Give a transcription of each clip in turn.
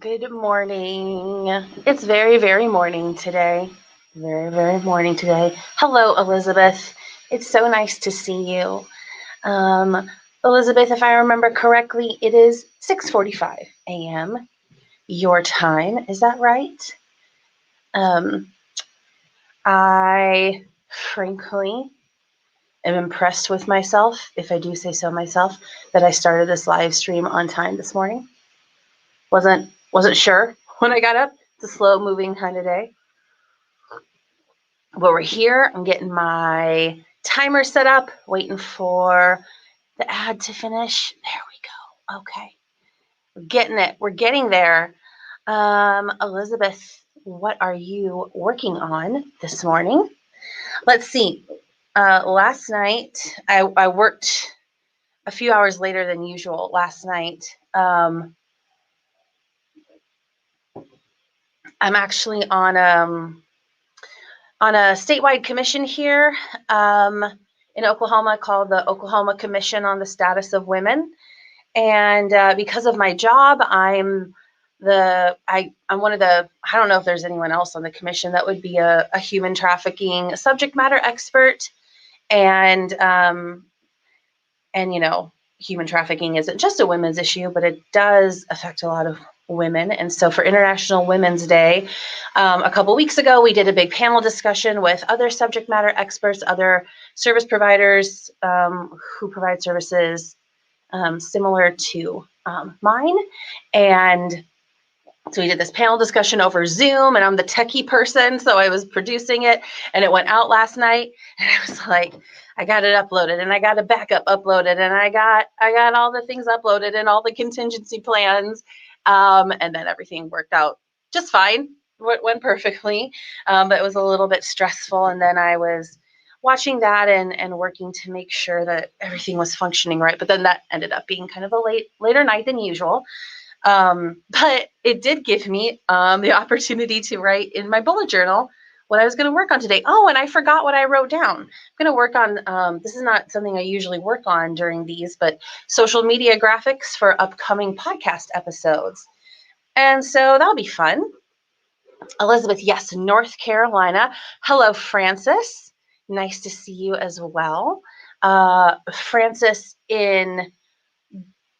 Good morning. It's very, very morning today. Very, very morning today. Hello, Elizabeth. It's so nice to see you. Elizabeth, if I remember correctly, it is 6:45 a.m. your time. Is that right? I frankly am impressed with myself, if I do say so myself, that I started this live stream on time this morning. Wasn't sure when I got up. It's a slow moving kind of day. But we're here. I'm getting my timer set up, waiting for the ad to finish. There we go. Okay. We're getting it. We're getting there. Elizabeth, what are you working on this morning? Let's see. Last night, I worked a few hours later than usual last night. I'm actually on a statewide commission here in Oklahoma called the Oklahoma Commission on the Status of Women. And because of my job, I'm one of the, I don't know if there's anyone else on the commission that would be a human trafficking subject matter expert. And you know, human trafficking isn't just a women's issue, but it does affect a lot of women. And so for International Women's Day, a couple weeks ago, we did a big panel discussion with other subject matter experts, other service providers who provide services similar to mine. And so we did this panel discussion over Zoom, and I'm the techie person, so I was producing it, and it went out last night, and I was like, I got it uploaded, and I got a backup uploaded, and I got all the things uploaded and all the contingency plans, and then everything worked out just fine. It went perfectly, but it was a little bit stressful, and then I was watching that and working to make sure that everything was functioning right. But then that ended up being kind of a later night than usual. But it did give me the opportunity to write in my bullet journal what I was going to work on today. Oh, and I forgot what I wrote down. I'm going to work on, this is not something I usually work on during these, but social media graphics for upcoming podcast episodes. And so that'll be fun. Elizabeth, yes, North Carolina. Hello, Francis. Nice to see you as well. Francis in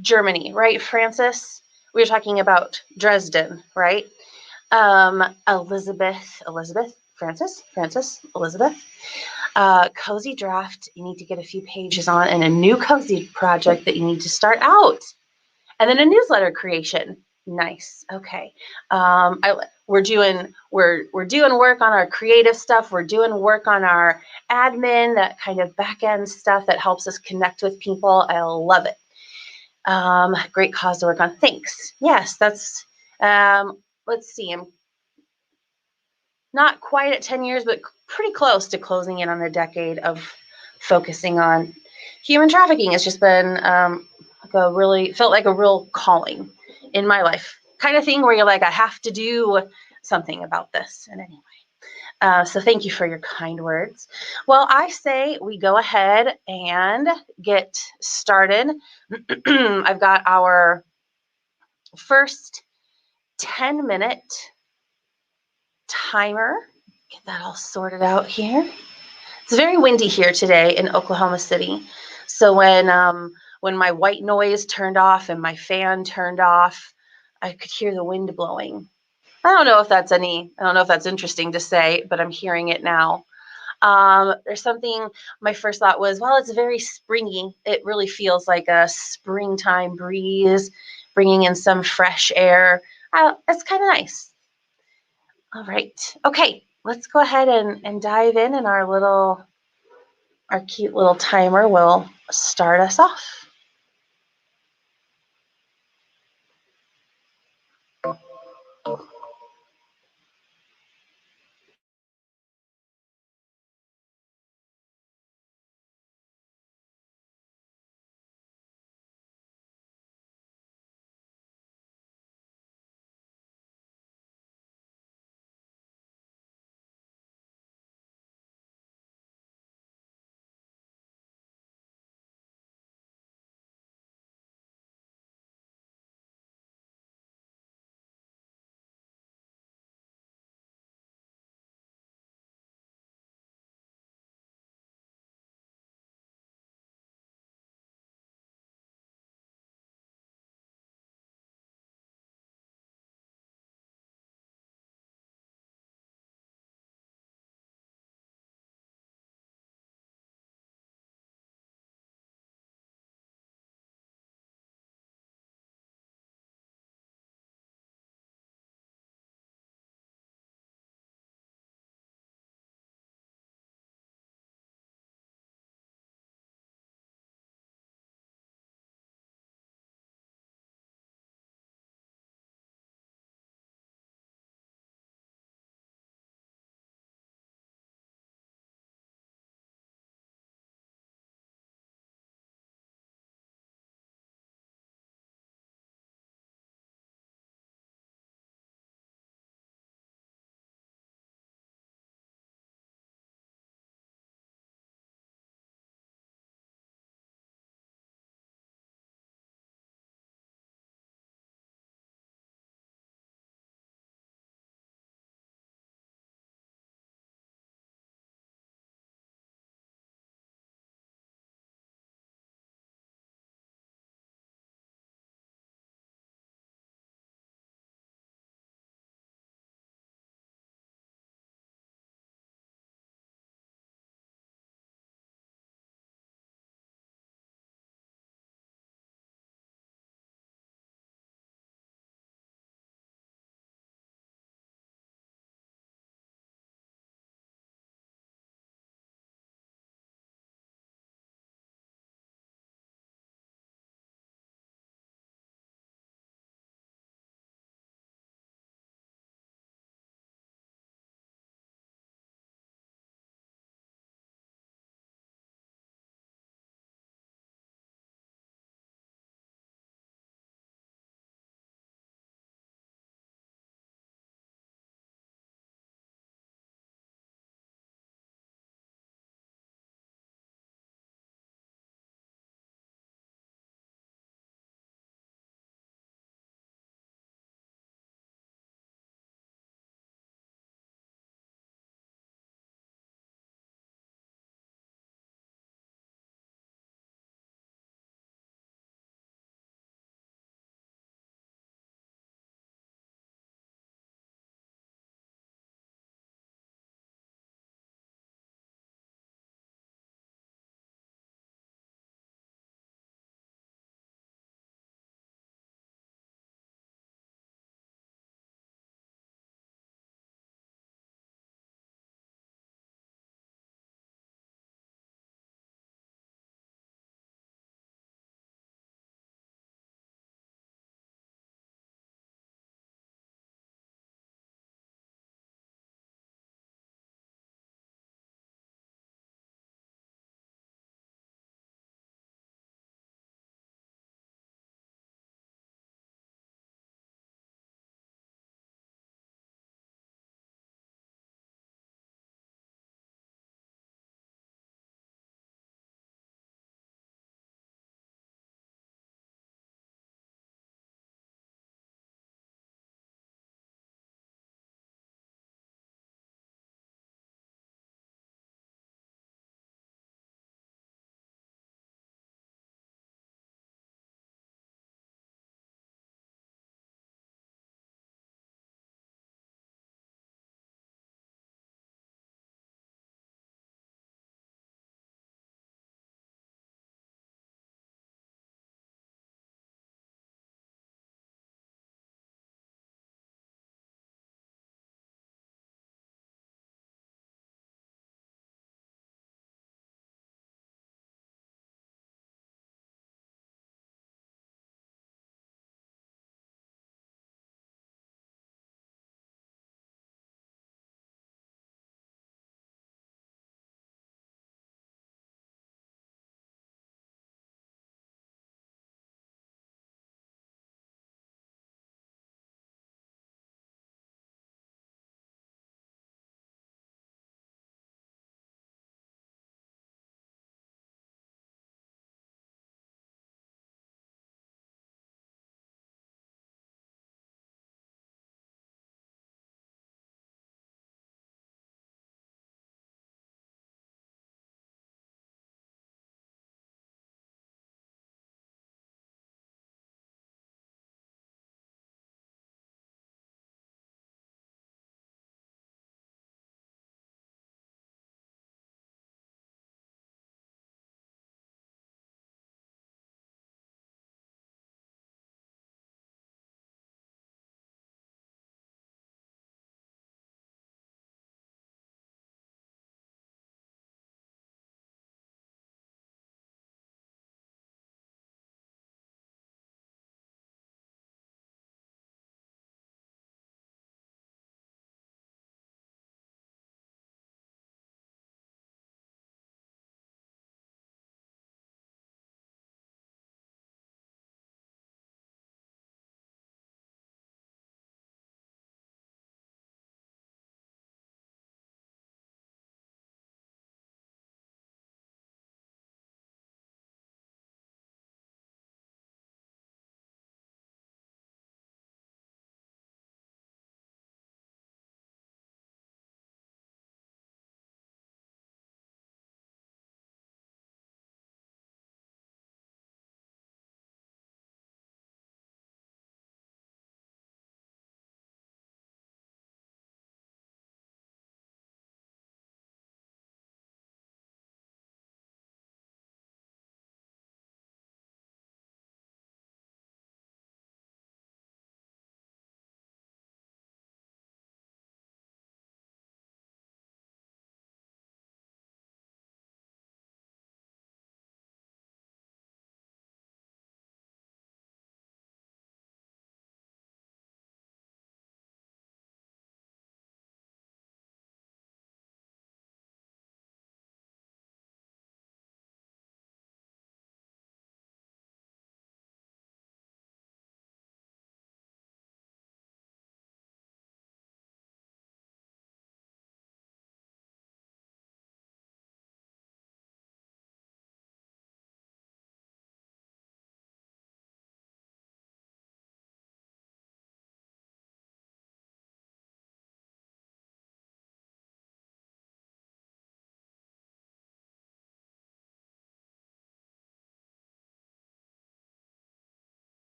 Germany, right, Francis? We were talking about Dresden, right? Elizabeth, Francis, Elizabeth. Cozy draft, you need to get a few pages on, and a new cozy project that you need to start out. And then a newsletter creation. Nice. Okay. We're doing work on our creative stuff. We're doing work on our admin, that kind of back end stuff that helps us connect with people. I love it. Great cause to work on. Thanks. Yes, that's, let's see, I'm not quite at 10 years, but pretty close to closing in on a decade of focusing on human trafficking. It's just been felt like a real calling in my life, kind of thing where you're like, I have to do something about this. And anyway, so thank you for your kind words. Well, I say we go ahead and get started. I've got our first 10-minute timer. Get that all sorted out here. It's very windy here today in Oklahoma City. So when my white noise turned off and my fan turned off, I could hear the wind blowing. I don't know if that's interesting to say, but I'm hearing it now. There's something, my first thought was, well, it's very springy. It really feels like a springtime breeze, bringing in some fresh air. It's kind of nice. All right. Okay, let's go ahead and dive in, and our cute little timer will start us off.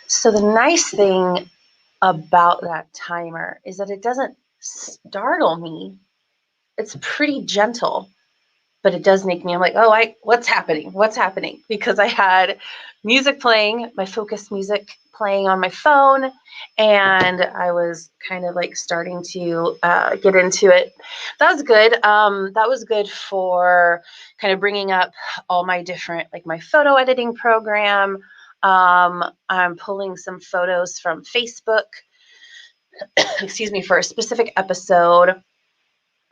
So the nice thing about that timer is that it doesn't startle me. It's pretty gentle, but it does make me, I'm like, oh, what's happening? What's happening? Because I had music playing, my focus music playing on my phone, and I was kind of like starting to get into it. That was good. That was good for kind of bringing up all my different, like my photo editing program. I'm pulling some photos from Facebook, excuse me, for a specific episode.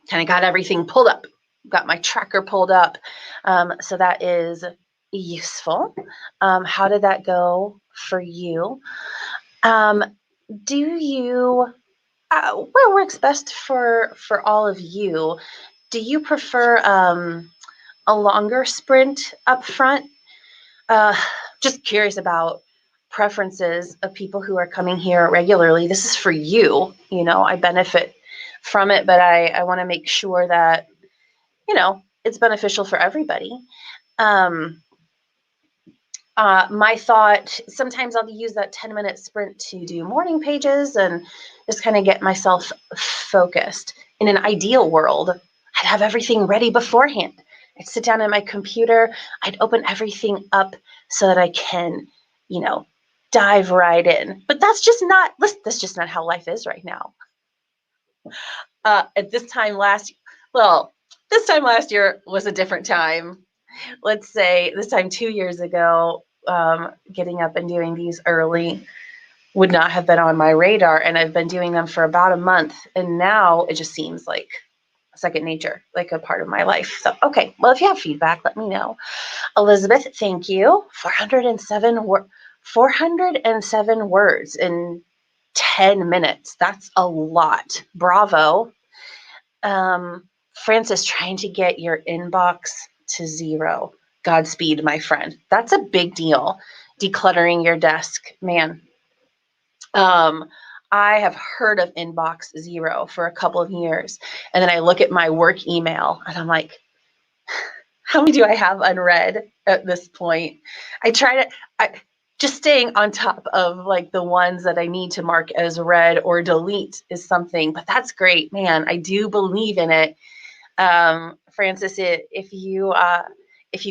Kind of got everything pulled up, got my tracker pulled up. So that is useful. How did that go for you? Do you, what works best for all of you? Do you prefer a longer sprint up front? Just curious about preferences of people who are coming here regularly. This is for you. You know, I benefit from it, but I want to make sure that, you know, it's beneficial for everybody. My thought, sometimes I'll use that 10-minute sprint to do morning pages and just kind of get myself focused. In an ideal world, I'd have everything ready beforehand. I'd sit down at my computer, I'd open everything up so that I can, you know, dive right in. But that's just not how life is right now. At this time last year was a different time. Let's say this time 2 years ago, getting up and doing these early would not have been on my radar, and I've been doing them for about a month, and now it just seems like second nature, like a part of my life. So, okay, well, if you have feedback, let me know. Elizabeth, thank you. 407 words in 10 minutes. That's a lot. Bravo. Francis, trying to get your inbox to 0. Godspeed, my friend. That's a big deal. Decluttering your desk, man. I have heard of inbox 0 for a couple of years. And then I look at my work email and I'm like, how many do I have unread at this point? I try to, just staying on top of like the ones that I need to mark as read or delete is something, but that's great, man. I do believe in it. Francis, if you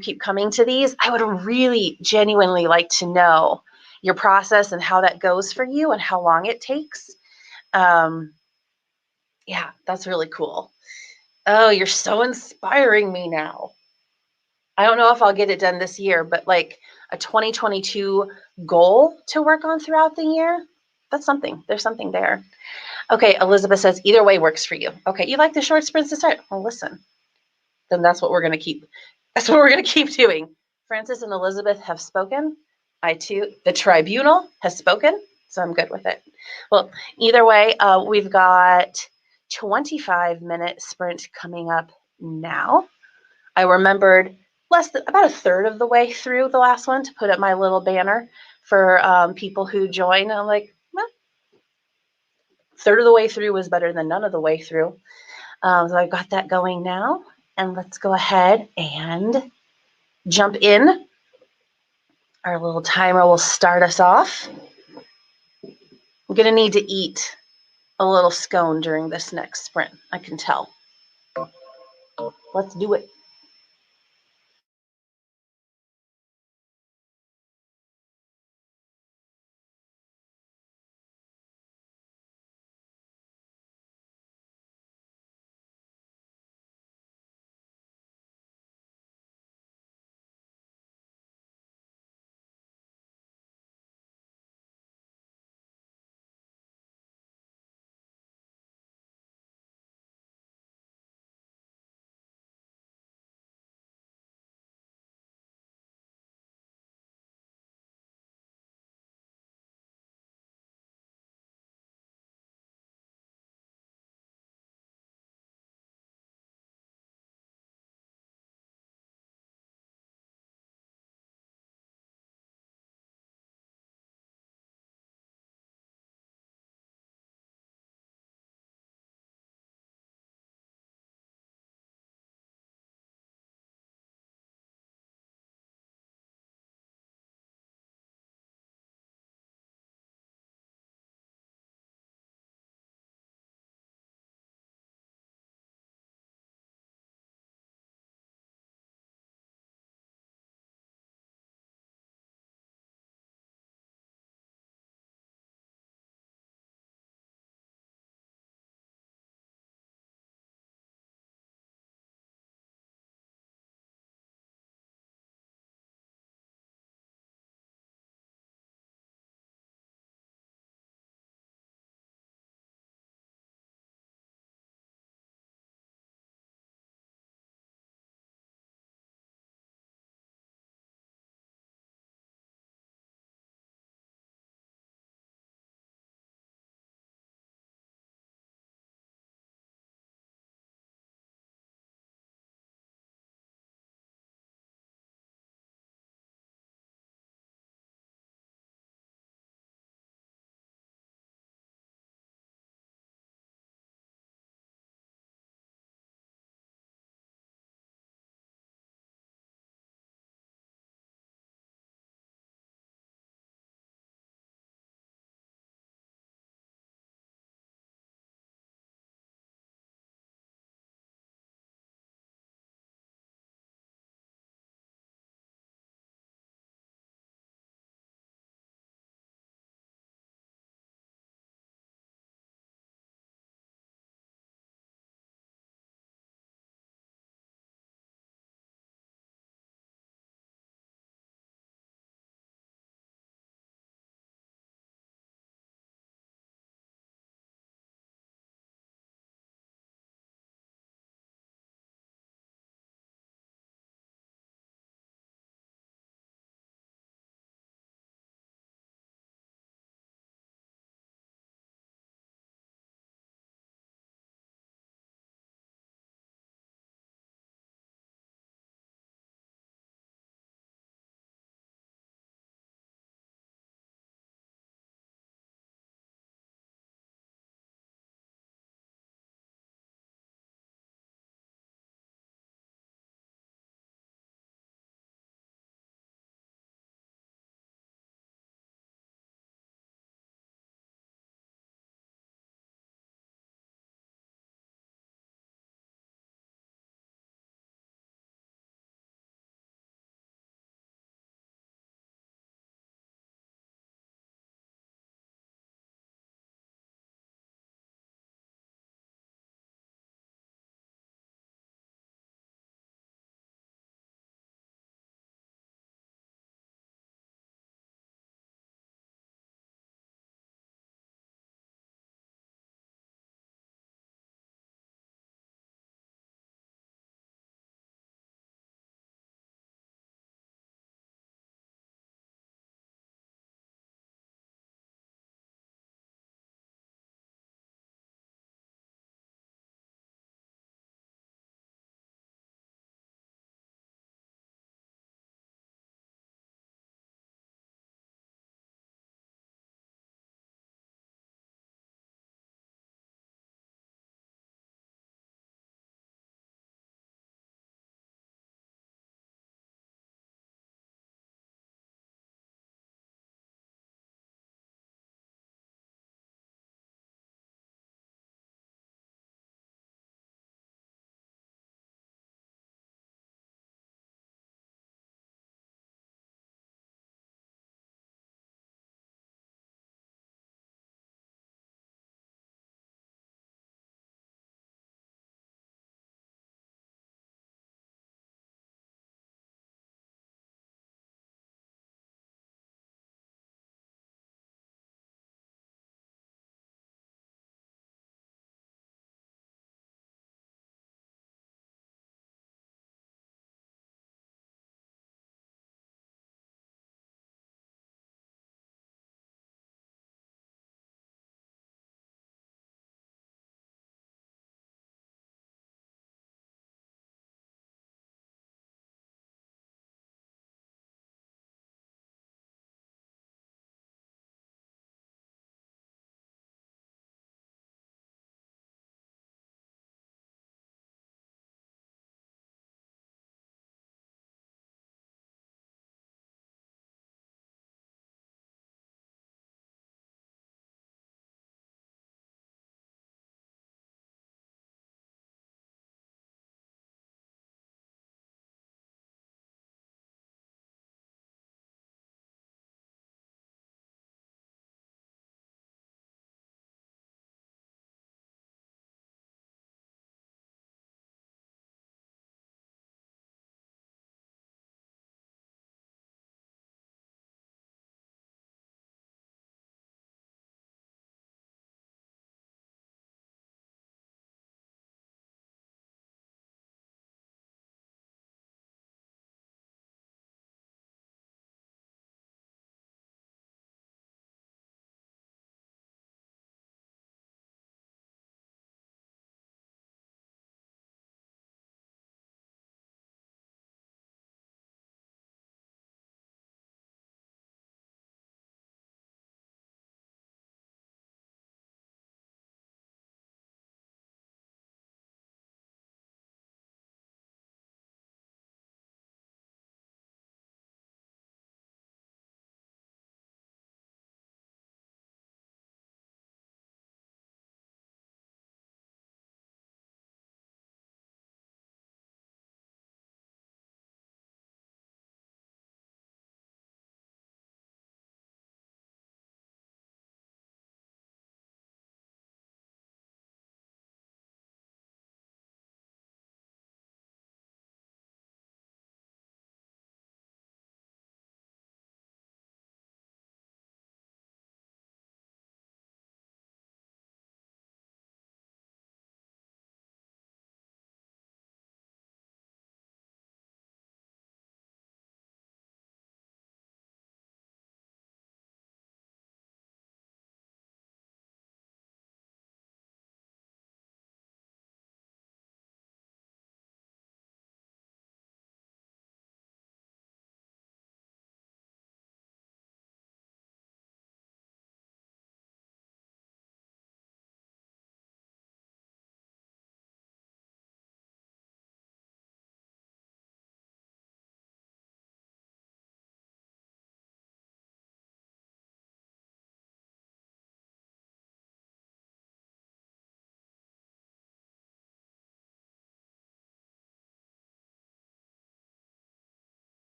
keep coming to these, I would really genuinely like to know your process and how that goes for you and how long it takes. Yeah, that's really cool. Oh, you're so inspiring me now. I don't know if I'll get it done this year, but like a 2022 goal to work on throughout the year, that's something. There's something there. Okay, Elizabeth says either way works for you. Okay, you like the short sprints to start? Well, listen, then that's what we're going to keep. That's what we're going to keep doing. Francis and Elizabeth have spoken. I too, the tribunal has spoken, so I'm good with it. Well, either way, we've got 25-minute sprint coming up now. I remembered about a third of the way through the last one to put up my little banner for people who join. I'm like, well, third of the way through was better than none of the way through. So I've got that going now. And let's go ahead and jump in. Our little timer will start us off. I'm going to need to eat a little scone during this next sprint. I can tell. Let's do it.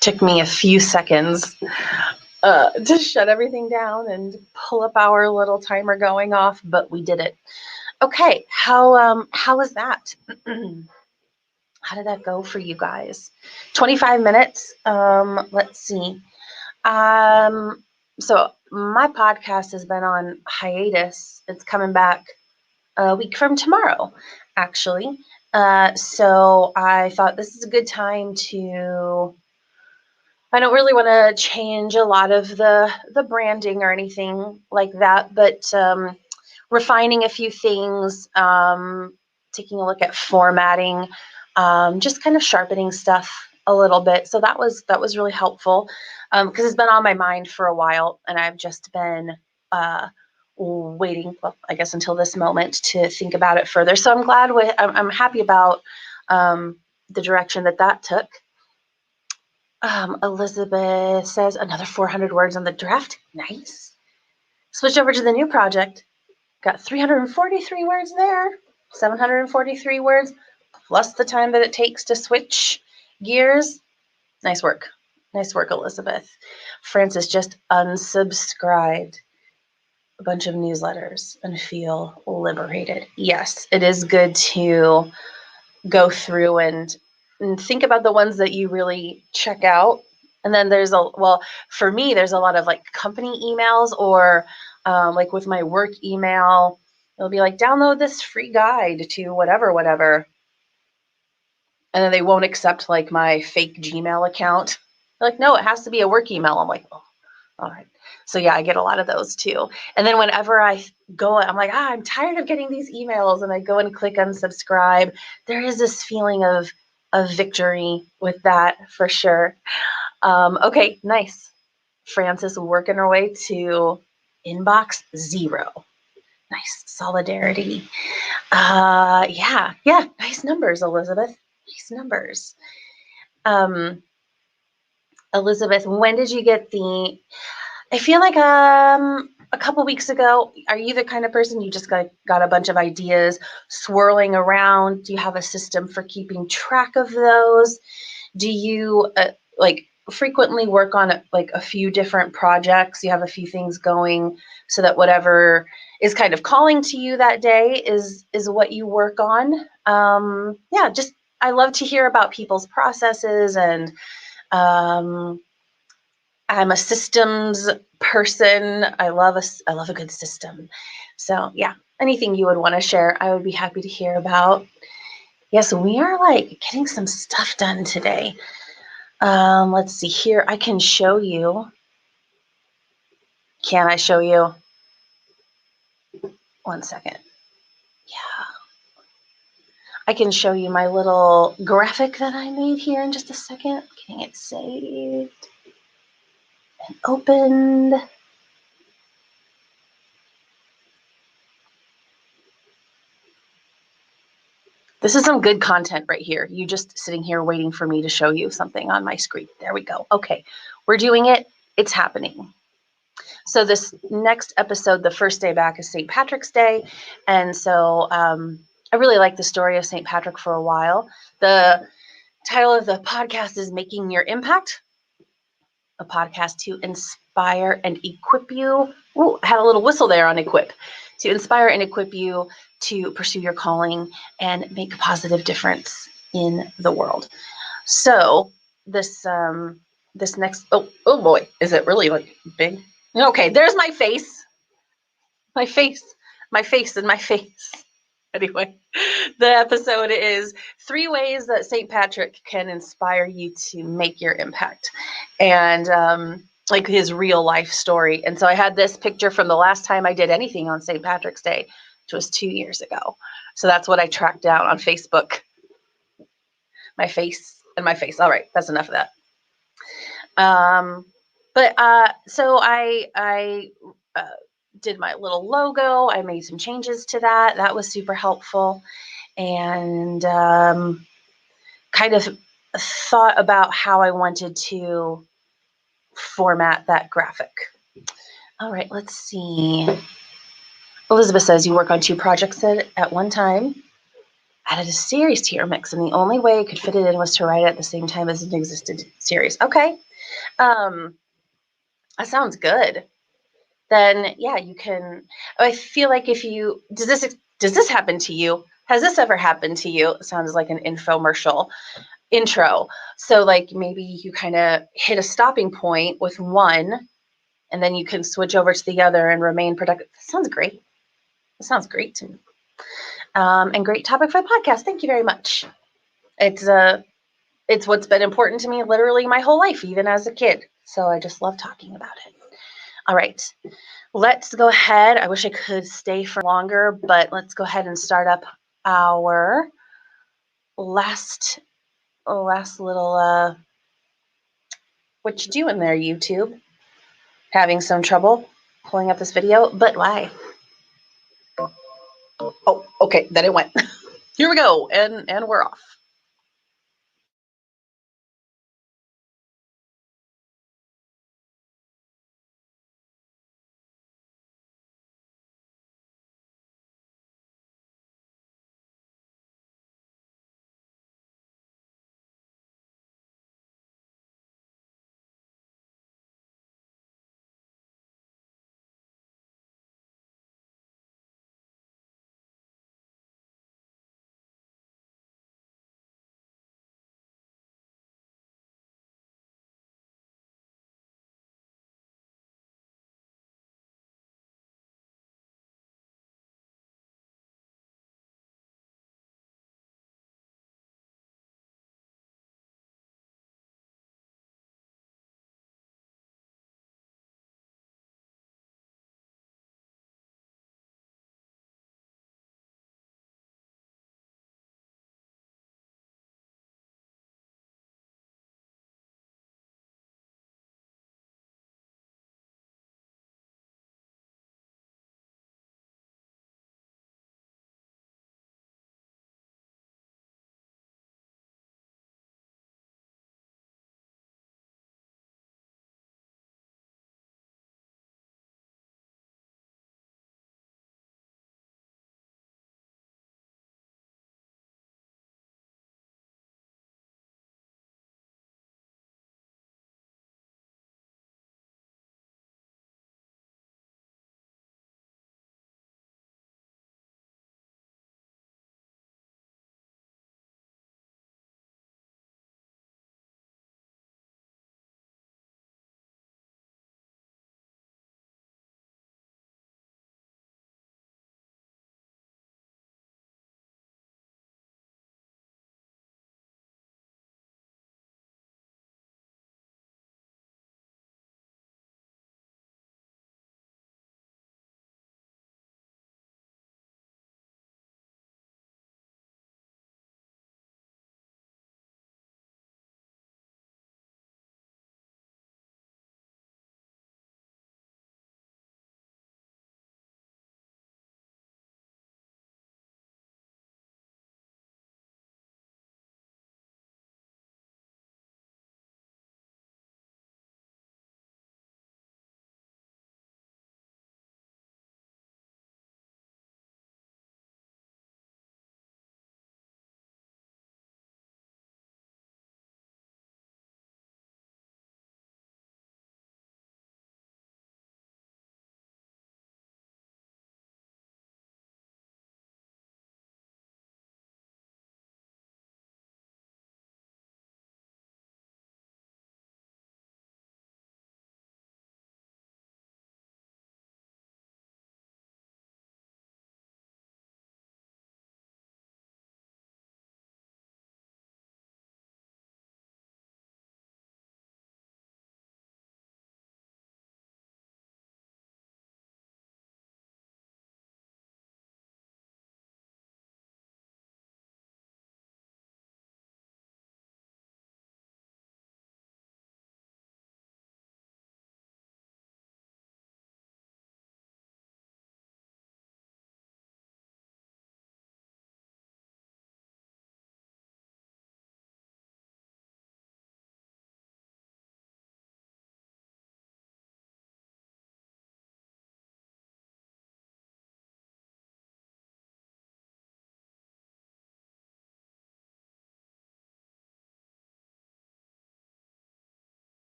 Took me a few seconds to shut everything down and pull up our little timer going off, but we did it. Okay, how was that? How did that go for you guys? 25 minutes. Let's see. So my podcast has been on hiatus. It's coming back a week from tomorrow, actually. So I thought this is a good time to, I don't really want to change a lot of the branding or anything like that, but refining a few things, taking a look at formatting, just kind of sharpening stuff a little bit. So that was really helpful because it's been on my mind for a while, and I've just been waiting, well, I guess until this moment to think about it further. So I'm glad I'm happy about the direction that took. Elizabeth says another 400 words on the draft. Nice. Switch over to the new project. Got 343 words there. 743 words plus the time that it takes to switch gears. Nice work. Nice work, Elizabeth. Francis just unsubscribed a bunch of newsletters and feel liberated. Yes, it is good to go through and think about the ones that you really check out. And then for me, there's a lot of like company emails or like with my work email, it'll be like, download this free guide to whatever. And then they won't accept like my fake Gmail account. They're like, no, it has to be a work email. I'm like, oh, all right. So yeah, I get a lot of those too. And then whenever I go, I'm like, I'm tired of getting these emails, and I go and click unsubscribe. There is this feeling of victory with that for sure. Okay, nice. Francis working her way to inbox 0. Nice solidarity. Yeah, nice numbers, Elizabeth. Nice numbers. Elizabeth, when did you get I feel like a couple weeks ago. Are you the kind of person you just got a bunch of ideas swirling around? Do you have a system for keeping track of those? Do you like frequently work on like a few different projects? You have a few things going so that whatever is kind of calling to you that day is what you work on. Yeah, just I love to hear about people's processes, and I'm a systems person. I love a good system. So yeah, anything you would want to share, I would be happy to hear about. Yes, we are like getting some stuff done today. Let's see here. I can show you. Can I show you? One second. Yeah. I can show you my little graphic that I made here in just a second. Getting it saved and opened. This is some good content right here. You just sitting here waiting for me to show you something on my screen. There we go. Okay, we're doing it. It's happening. So this next episode, the first day back, is St. Patrick's Day. And so I really liked the story of St. Patrick for a while. The title of the podcast is Making Your Impact, a podcast to inspire and equip you. Ooh, I had a little whistle there on equip. To inspire and equip you to pursue your calling and make a positive difference in the world. So this next, oh boy, is it really like big? Okay, there's my face. Anyway, the episode is 3 ways that St. Patrick can inspire you to make your impact, and like his real life story. And so I had this picture from the last time I did anything on St. Patrick's Day, which was 2 years ago. So that's what I tracked down on Facebook. My face and my face. All right, that's enough of that. So I did my little logo. I made some changes to that. That was super helpful. And kind of thought about how I wanted to format that graphic. All right, let's see. Elizabeth says you work on 2 projects at one time. added a series to your mix, and the only way I could fit it in was to write it at the same time as an existing series. Okay. That sounds good. Then yeah, you can. I feel like if you does this happen to you? Has this ever happened to you? It sounds like an infomercial intro. So like maybe you kind of hit a stopping point with one, and then you can switch over to the other and remain productive. That sounds great. That sounds great to me. And great topic for the podcast. Thank you very much. It's what's been important to me literally my whole life, even as a kid. So I just love talking about it. All right, let's go ahead. I wish I could stay for longer, but let's go ahead and start up our last little, what you doing there, YouTube? Having some trouble pulling up this video, but why? Oh, okay, then it went. Here we go, and we're off.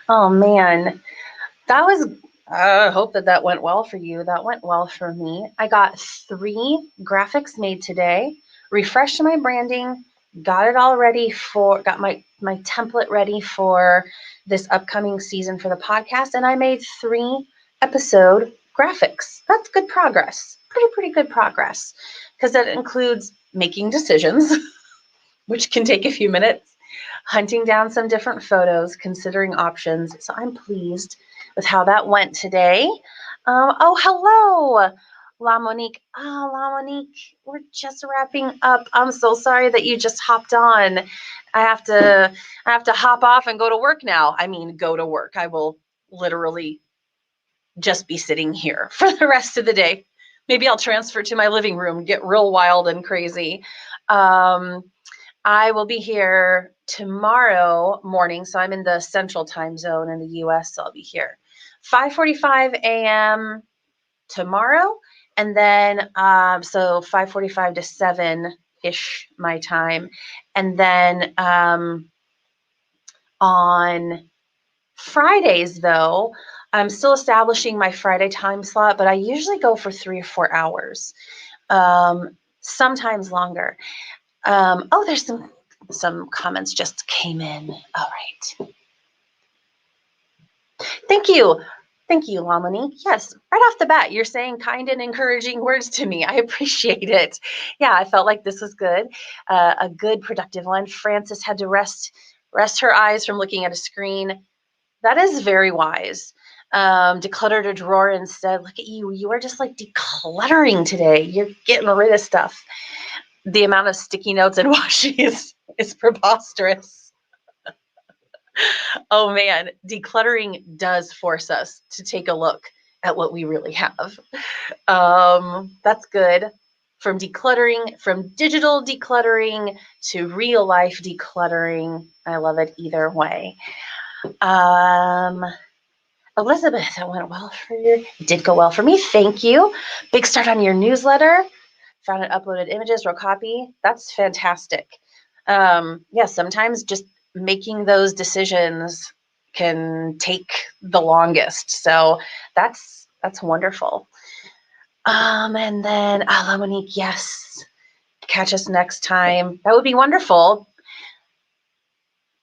Oh man, that was, I hope that went well for you. That went well for me. I got 3 graphics made today, refreshed my branding, got it all ready for, got my template ready for this upcoming season for the podcast, and I made 3 episode graphics. That's good progress. Pretty good progress, because that includes making decisions, which can take a few minutes, hunting down some different photos, considering options. So I'm pleased with how that went today. Oh, hello, La Monique. Oh, La Monique, we're just wrapping up. I'm so sorry that you just hopped on. I have to hop off and go to work now. I mean, go to work. I will literally just be sitting here for the rest of the day. Maybe I'll transfer to my living room, get real wild and crazy. I will be here tomorrow morning. So I'm in the central time zone in the US. So I'll be here 5:45 a.m. tomorrow. And then, so 5:45 to 7-ish my time. And then on Fridays, though, I'm still establishing my Friday time slot, but I usually go for 3 or 4 hours, sometimes longer. Oh, there's some comments just came in. All right. Thank you. Thank you, Lamini. Yes, right off the bat, you're saying kind and encouraging words to me. I appreciate it. Yeah, I felt like this was good, a good, productive one. Frances had to rest her eyes from looking at a screen. That is very wise. Decluttered a drawer instead. Look at you. You are just like decluttering today. You're getting rid of stuff. The amount of sticky notes and washi is preposterous. Oh man, decluttering does force us to take a look at what we really have. That's good. From decluttering, from digital decluttering to real life decluttering. I love it either way. Elizabeth, that went well for you. It did go well for me. Thank you. Big start on your newsletter. Found it, uploaded images, wrote copy. That's fantastic. Yeah, sometimes just making those decisions can take the longest. So that's wonderful. And then Monique, yes, catch us next time. That would be wonderful.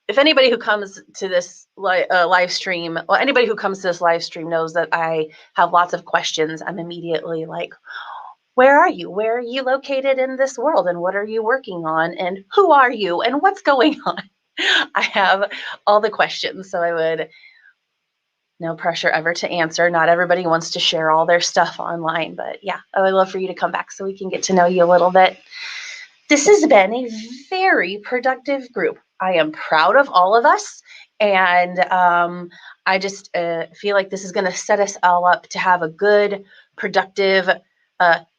If anybody who comes to this live stream, well, anybody who comes to this live stream knows that I have lots of questions. I'm immediately like, where are you? Where are you located in this world? And what are you working on? And who are you? And what's going on? I have all the questions, so I would, no pressure ever to answer. Not everybody wants to share all their stuff online, but yeah, I would love for you to come back so we can get to know you a little bit. This has been a very productive group. I am proud of all of us, and I just feel like this is going to set us all up to have a good, productive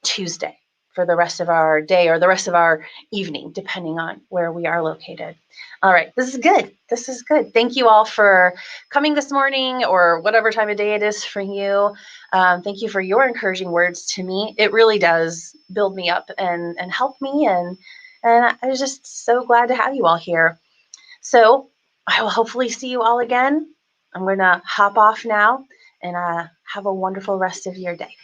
Tuesday for the rest of our day or the rest of our evening, depending on where we are located. All right, this is good. This is good. Thank you all for coming this morning or whatever time of day it is for you. Thank you for your encouraging words to me. It really does build me up and help me. And I was just so glad to have you all here. So I will hopefully see you all again. I'm going to hop off now and have a wonderful rest of your day.